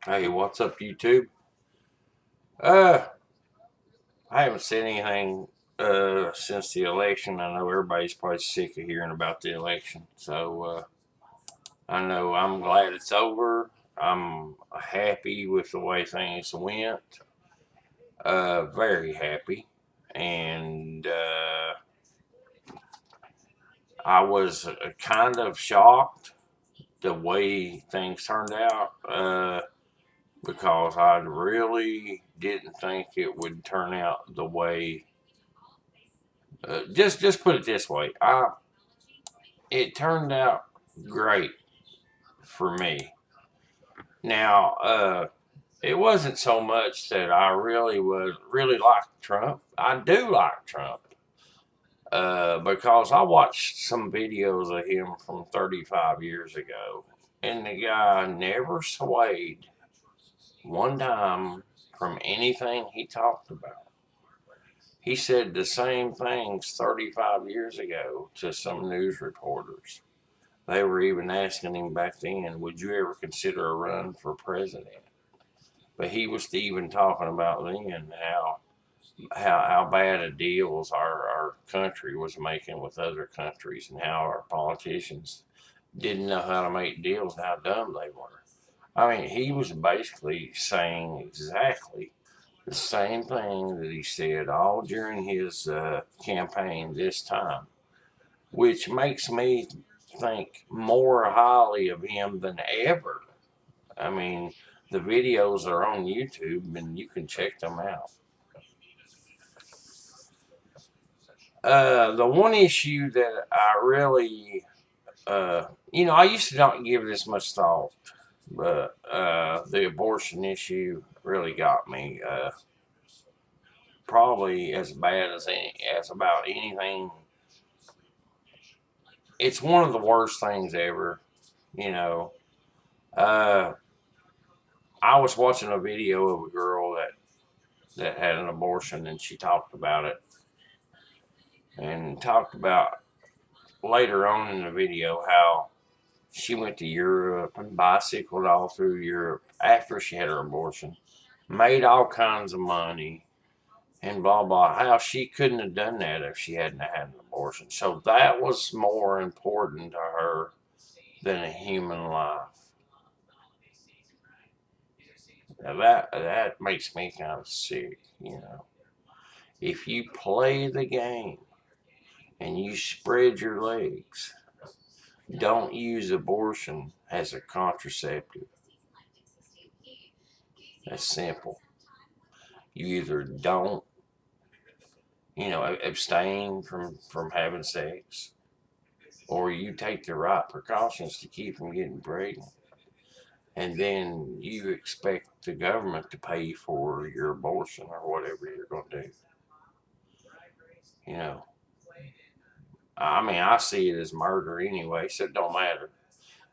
Hey, what's up, YouTube? Uh, I haven't said anything since the election. I know everybody's probably sick of hearing about the election, so I know I'm glad it's over. I'm happy with the way things went. Very happy, and I was kind of shocked the way things turned out. Because I really didn't think it would turn out the way. Just put it this way. It turned out great for me. Now, it wasn't so much that I really liked Trump. I do like Trump. Because I watched some videos of him from 35 years ago, and the guy never swayed one time from anything he talked about. He said the same things 35 years ago to some news reporters. They were even asking him back then, would you ever consider a run for president? But he was even talking about then how bad of deals our country was making with other countries and how our politicians didn't know how to make deals and how dumb they were. I mean, he was basically saying exactly the same thing that he said all during his campaign this time, which makes me think more highly of him than ever. I mean, the videos are on YouTube and you can check them out. The one issue that I really, I used to not give this much thought, but the abortion issue really got me. Probably as bad as about anything. It's one of the worst things ever, you know. Uh, I was watching a video of a girl that had an abortion, and she talked about it, and talked about later on in the video how she went to Europe and bicycled all through Europe after she had her abortion, made all kinds of money, and blah blah. How she couldn't have done that if she hadn't had an abortion. So that was more important to her than a human life. Now that makes me kind of sick. If you play the game and you spread your legs, don't use abortion as a contraceptive. That's simple. You either don't, abstain from having sex, or you take the right precautions to keep from getting pregnant. And then you expect the government to pay for your abortion or whatever you're going to do. You know, I mean, I see it as murder anyway, so it don't matter.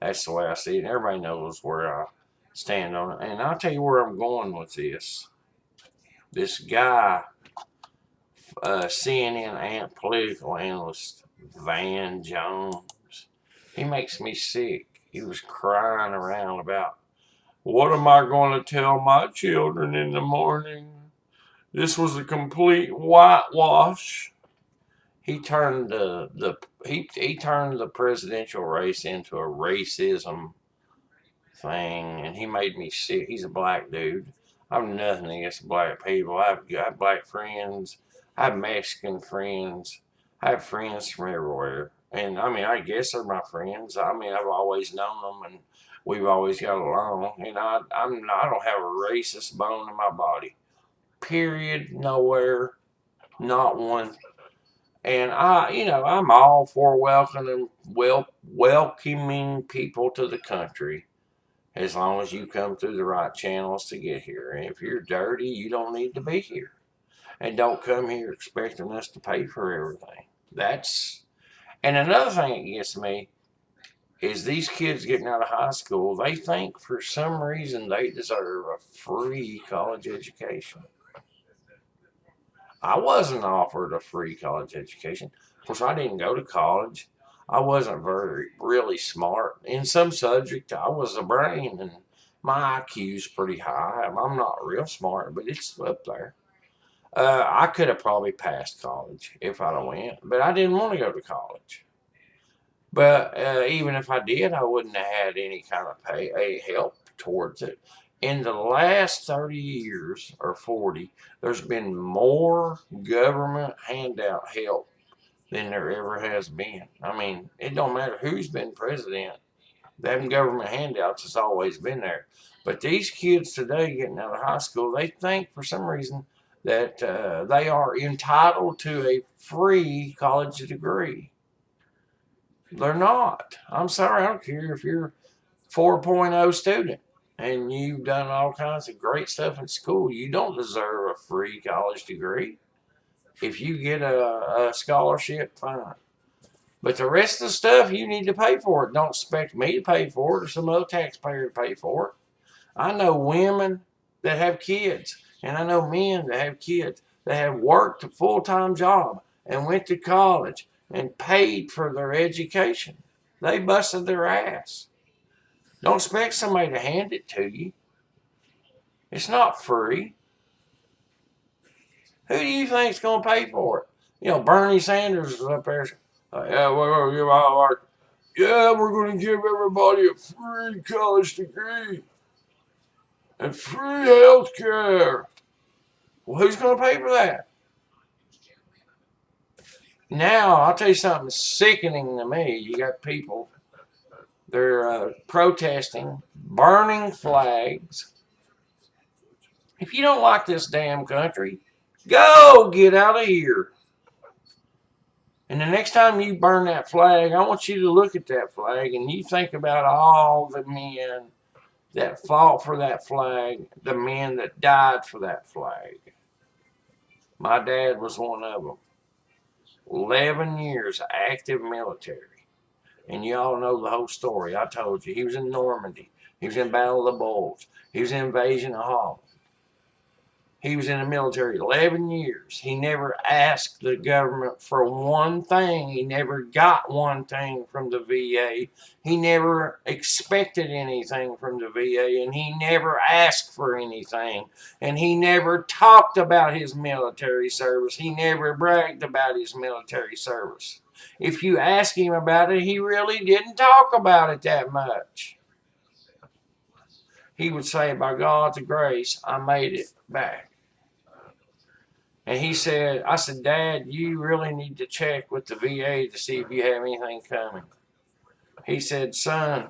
That's the way I see it. Everybody knows where I stand on it. And I'll tell you where I'm going with this. This guy, CNN political analyst Van Jones, he makes me sick. He was crying around about, what am I going to tell my children in the morning? This was a complete whitewash. He turned he turned the presidential race into a racism thing, and he made me sick. He's a black dude. I'm nothing against black people. I have black friends. I have Mexican friends. I have friends from everywhere. And I mean, I guess they're my friends. I mean, I've always known them, and we've always got along. I don't have a racist bone in my body. Period. Nowhere. Not one. And I'm all for welcoming people to the country as long as you come through the right channels to get here. And if you're dirty, you don't need to be here. And don't come here expecting us to pay for everything. And another thing that gets me is these kids getting out of high school, they think for some reason they deserve a free college education. I wasn't offered a free college education. Of course, I didn't go to college. I wasn't really smart. In some subject, I was a brain, and My IQ's pretty high. I'm not real smart, but it's up there. I could have probably passed college if I'd have went, but I didn't want to go to college. But even if I did, I wouldn't have had any kind of help towards it. In the last 30 years or 40, there's been more government handout help than there ever has been. I mean, it don't matter who's been president. Them government handouts has always been there. But these kids today getting out of high school, they think for some reason that they are entitled to a free college degree. They're not. I'm sorry, I don't care if you're 4.0 student and you've done all kinds of great stuff in school. You don't deserve a free college degree. If you get a scholarship, fine. But the rest of the stuff, you need to pay for it. Don't expect me to pay for it or some other taxpayer to pay for it. I know women that have kids, and I know men that have kids that have worked a full-time job and went to college and paid for their education. They busted their ass. Don't expect somebody to hand it to you. It's not free. Who do you think's going to pay for it? You know, Bernie Sanders is up there. Yeah, we're going to give everybody a free college degree and free health care. Well, who's going to pay for that? Now, I'll tell you something sickening to me. You got people, they're protesting, burning flags. If you don't like this damn country, go get out of here. And the next time you burn that flag, I want you to look at that flag and you think about all the men that fought for that flag, the men that died for that flag. My dad was one of them. 11 years active military. And you all know the whole story. I told you. He was in Normandy. He was in Battle of the Bulge. He was in Invasion of Holland. He was in the military 11 years. He never asked the government for one thing. He never got one thing from the VA. He never expected anything from the VA, and he never asked for anything. And he never talked about his military service. He never bragged about his military service. If you ask him about it, he really didn't talk about it that much. He would say, by God's grace, I made it back. And he said, I said, Dad, you really need to check with the VA to see if you have anything coming. He said, son,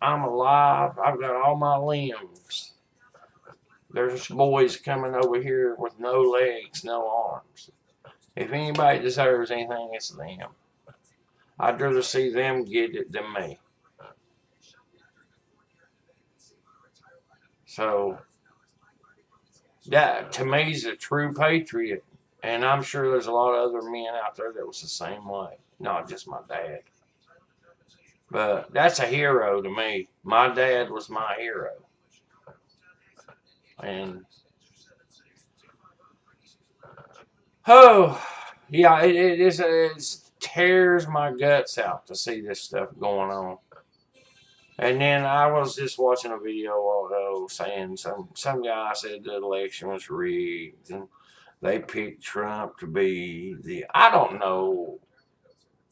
I'm alive. I've got all my limbs. There's boys coming over here with no legs, no arms. If anybody deserves anything, it's them. I'd rather see them get it than me. So that, to me, is a true patriot. And I'm sure there's a lot of other men out there that was the same way. Not just my dad. But that's a hero to me. My dad was my hero. And, oh, yeah, it tears my guts out to see this stuff going on. And then I was just watching a video a while ago saying some guy said the election was rigged and they picked Trump to be I don't know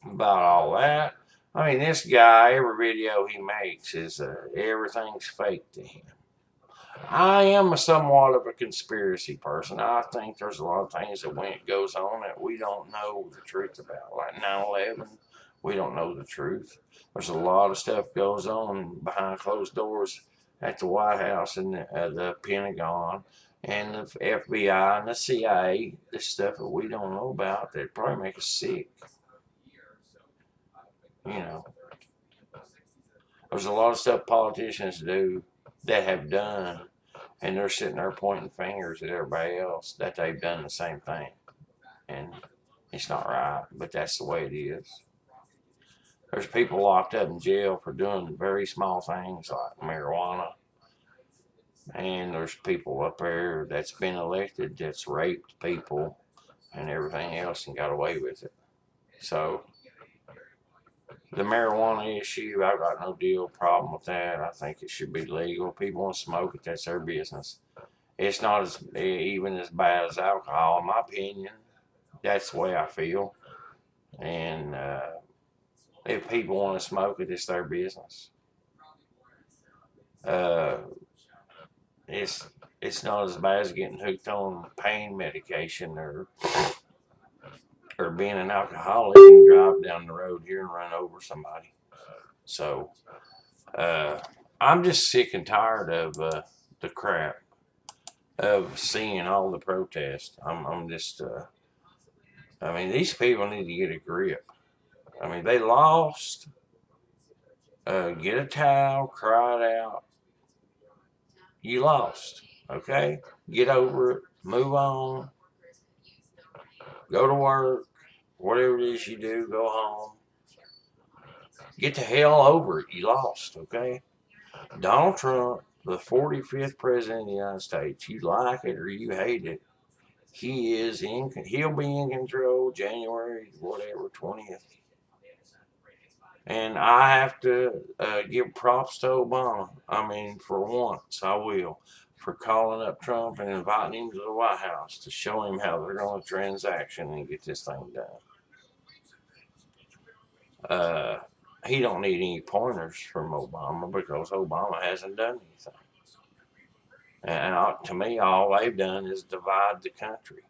about all that. I mean, this guy, every video he makes is everything's fake to him. I am somewhat of a conspiracy person. I think there's a lot of things that goes on that we don't know the truth about, like 9/11. We don't know the truth. There's a lot of stuff goes on behind closed doors at the White House and the Pentagon and the FBI and the CIA. This stuff that we don't know about that probably make us sick. You know, there's a lot of stuff politicians do that have done, and they're sitting there pointing fingers at everybody else that they've done the same thing. And it's not right, but that's the way it is. There's people locked up in jail for doing very small things like marijuana. And there's people up there that's been elected that's raped people and everything else and got away with it. So The marijuana issue, I've got no problem with that. I think it should be legal. People want to smoke it, that's their business. It's not even as bad as alcohol, in my opinion. That's the way I feel. And if people want to smoke it, it's their business. Uh, it's it's not as bad as getting hooked on pain medication or being an alcoholic and drive down the road here and run over somebody. So I'm just sick and tired of the crap of seeing all the protests. I'm just I mean, these people need to get a grip. I mean, they lost. Get a towel, cry it out. You lost. Okay? Get over it. Move on. Go to work. Whatever it is you do, go home. Get the hell over it. You lost. Okay? Donald Trump, the 45th president of the United States, you like it or you hate it, he'll be in control January, whatever, 20th. And I have to give props to Obama. I mean, for once, I will. For calling up Trump and inviting him to the White House to show him how they're going to transaction and get this thing done. He don't need any pointers from Obama because Obama hasn't done anything. And to me, all they've done is divide the country.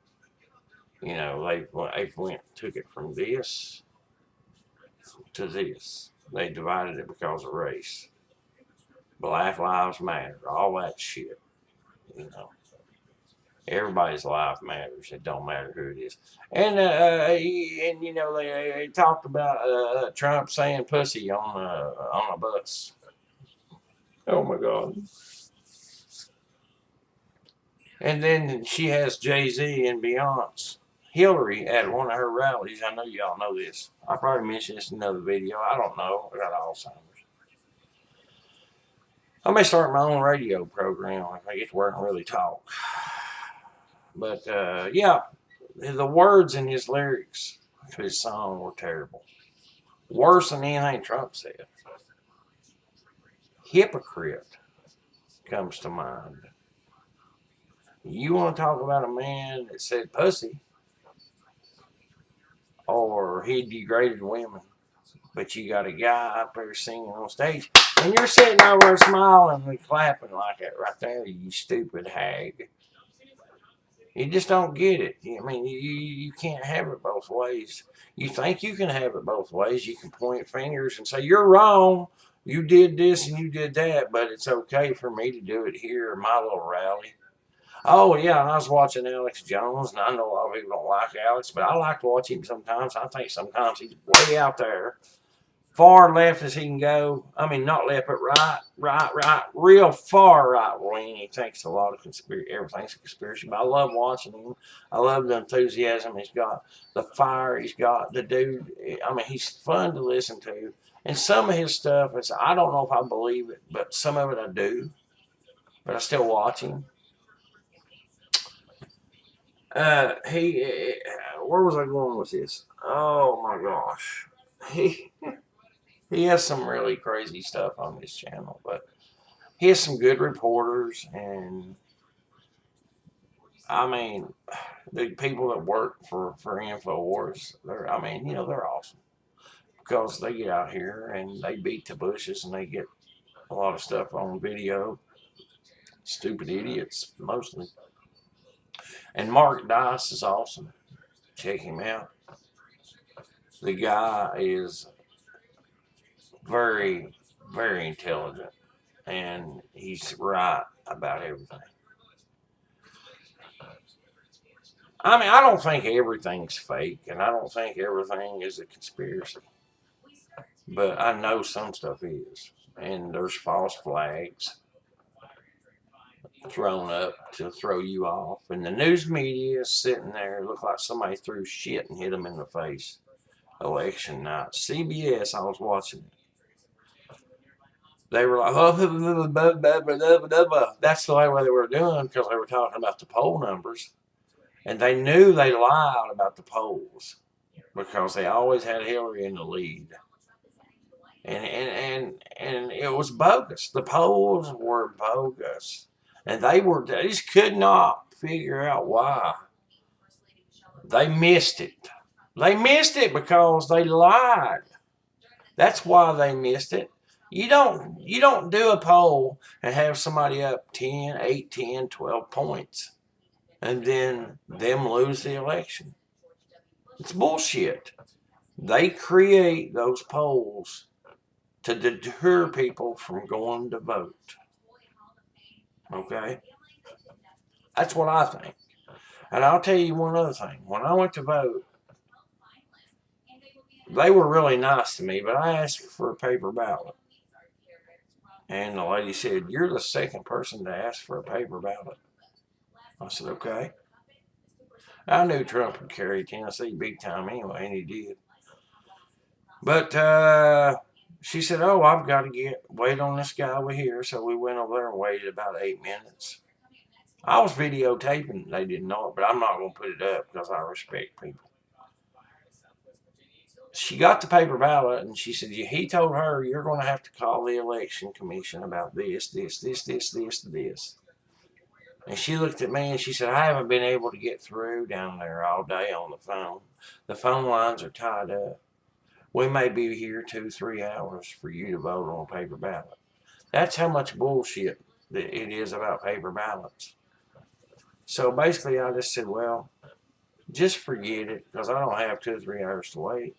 You know, they took it from this to this. They divided it because of race. Black Lives Matter, all that shit. You know, everybody's life matters. It don't matter who it is. And you know they talked about Trump saying pussy on a bus. Oh my God. And then she has Jay-Z and Beyonce. Hillary at one of her rallies. I know y'all know this. I probably mentioned this in another video. I don't know. I got Alzheimer's. I may start my own radio program if I get to work and really talk. But yeah, the words in his lyrics to his song were terrible. Worse than anything Trump said. Hypocrite comes to mind. You want to talk about a man that said pussy, or he degraded women, but you got a guy up there singing on stage, and you're sitting over smiling and clapping like that right there, you stupid hag. You just don't get it. I mean, you can't have it both ways. You think you can have it both ways. You can point fingers and say, you're wrong. You did this and you did that, but it's okay for me to do it here at my little rally. Oh, yeah, and I was watching Alex Jones, and I know a lot of people don't like Alex, but I like to watch him sometimes. I think sometimes he's way out there. Far left as he can go. I mean, not left, but right, real far right wing. He thinks a lot of everything's a conspiracy. But I love watching him. I love the enthusiasm he's got, the fire he's got. The dude, I mean, he's fun to listen to. And some of his stuff, I don't know if I believe it, but some of it I do. But I still watch him. Where was I going with this? Oh my gosh. He has some really crazy stuff on his channel, but he has some good reporters, and I mean, the people that work for InfoWars, they're awesome because they get out here and they beat the bushes and they get a lot of stuff on video. Stupid idiots, mostly. And Mark Dice is awesome. Check him out. The guy is very, very intelligent, and he's right about everything. I mean, I don't think everything's fake, and I don't think everything is a conspiracy. But I know some stuff is, and there's false flags thrown up to throw you off, and the news media is sitting there, look like somebody threw shit and hit them in the face. Election night, CBS, I was watching it. They were like, oh, that's the way they were doing because they were talking about the poll numbers. And they knew they lied about the polls because they always had Hillary in the lead. and it was bogus. The polls were bogus, and they just could not figure out why. They missed it. They missed it because they lied. That's why they missed it. You don't do a poll and have somebody up 10, 8, 10, 12 points and then them lose the election. It's bullshit. They create those polls to deter people from going to vote. Okay? That's what I think. And I'll tell you one other thing. When I went to vote, they were really nice to me, but I asked for a paper ballot. And the lady said, "You're the second person to ask for a paper ballot." I said, "Okay." I knew Trump would carry Tennessee big time anyway, and he did. But she said, "Oh, I've got to wait on this guy over here." So we went over there and waited about 8 minutes. I was videotaping. They didn't know it, but I'm not going to put it up because I respect people. She got the paper ballot, and she said, he told her, "You're going to have to call the election commission about this. And she looked at me and she said, "I haven't been able to get through down there all day on the phone. The phone lines are tied up. We may be here 2-3 hours for you to vote on a paper ballot." That's how much bullshit it is about paper ballots. So basically I just said, well, just forget it, because I don't have 2 or 3 hours to wait.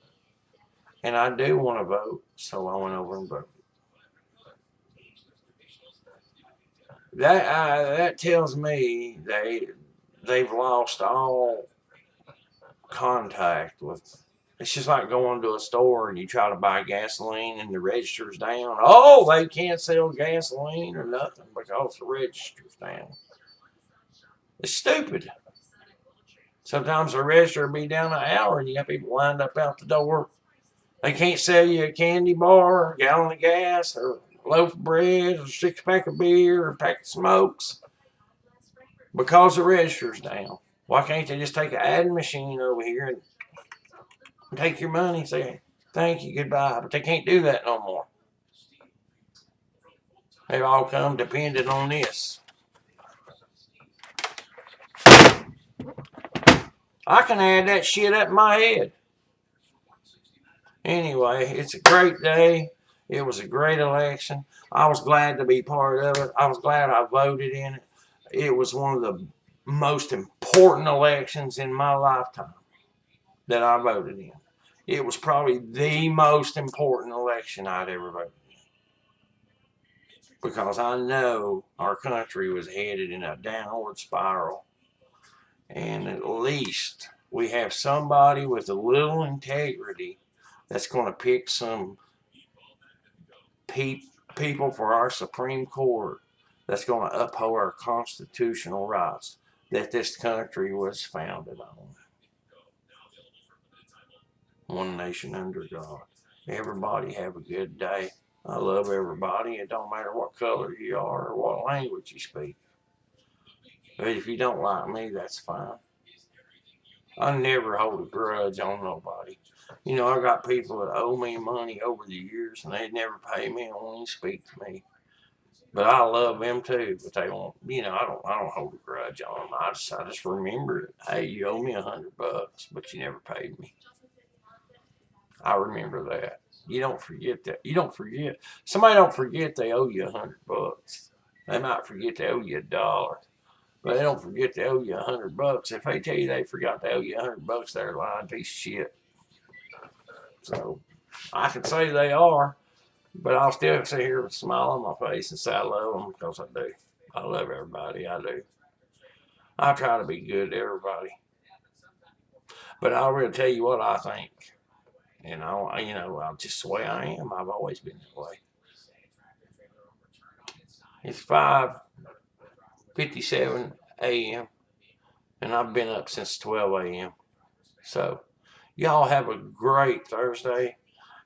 And I do want to vote, so I went over and voted. That tells me they've lost all contact with. It's just like going to a store and you try to buy gasoline and the register's down. Oh, they can't sell gasoline or nothing because the register's down. It's stupid. Sometimes the register will be down an hour and you have people lined up out the door. They can't sell you a candy bar, a gallon of gas, or a loaf of bread, or a 6-pack of beer, or a pack of smokes because the register's down. Why can't they just take an adding machine over here and take your money and say, "Thank you, goodbye"? But they can't do that no more. They've all come dependent on this. I can add that shit up in my head. Anyway, it's a great day. It was a great election. I was glad to be part of it. I was glad I voted in it. It was one of the most important elections in my lifetime that I voted in. It was probably the most important election I'd ever voted in, because I know our country was headed in a downward spiral, and at least we have somebody with a little integrity that's going to pick some people for our Supreme Court that's going to uphold our constitutional rights that this country was founded on. One nation under God. Everybody have a good day. I love everybody. It don't matter what color you are or what language you speak. But if you don't like me, that's fine. I never hold a grudge on nobody. You know, I got people that owe me money over the years, and they never pay me and won't even speak to me. But I love them too. But they won't. You know, I don't hold a grudge on them. I just remember it. Hey, you owe me $100, but you never paid me. I remember that. You don't forget that. You don't forget. Somebody don't forget they owe you $100. They might forget they owe you $1. But they don't forget they owe you $100. If they tell you they forgot they owe you $100, they're a lying piece of shit. So I can say they are, but I'll still sit here with a smile on my face and say I love them, because I do. I love everybody. I do. I try to be good to everybody. But I'll really tell you what I think. And I'm just the way I am. I've always been that way. It's 5:57 a.m. and I've been up since 12 a.m. So y'all have a great Thursday,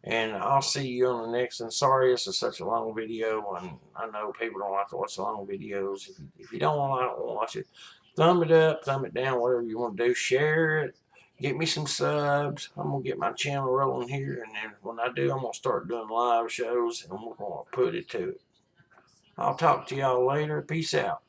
and I'll see you on the next one. Sorry this is such a long video, and I know people don't like to watch long videos. If you don't want to watch it, thumb it up, thumb it down, whatever you want to do. Share it. Get me some subs. I'm going to get my channel rolling here. And then when I do, I'm going to start doing live shows. And we're going to put it to it. I'll talk to y'all later. Peace out.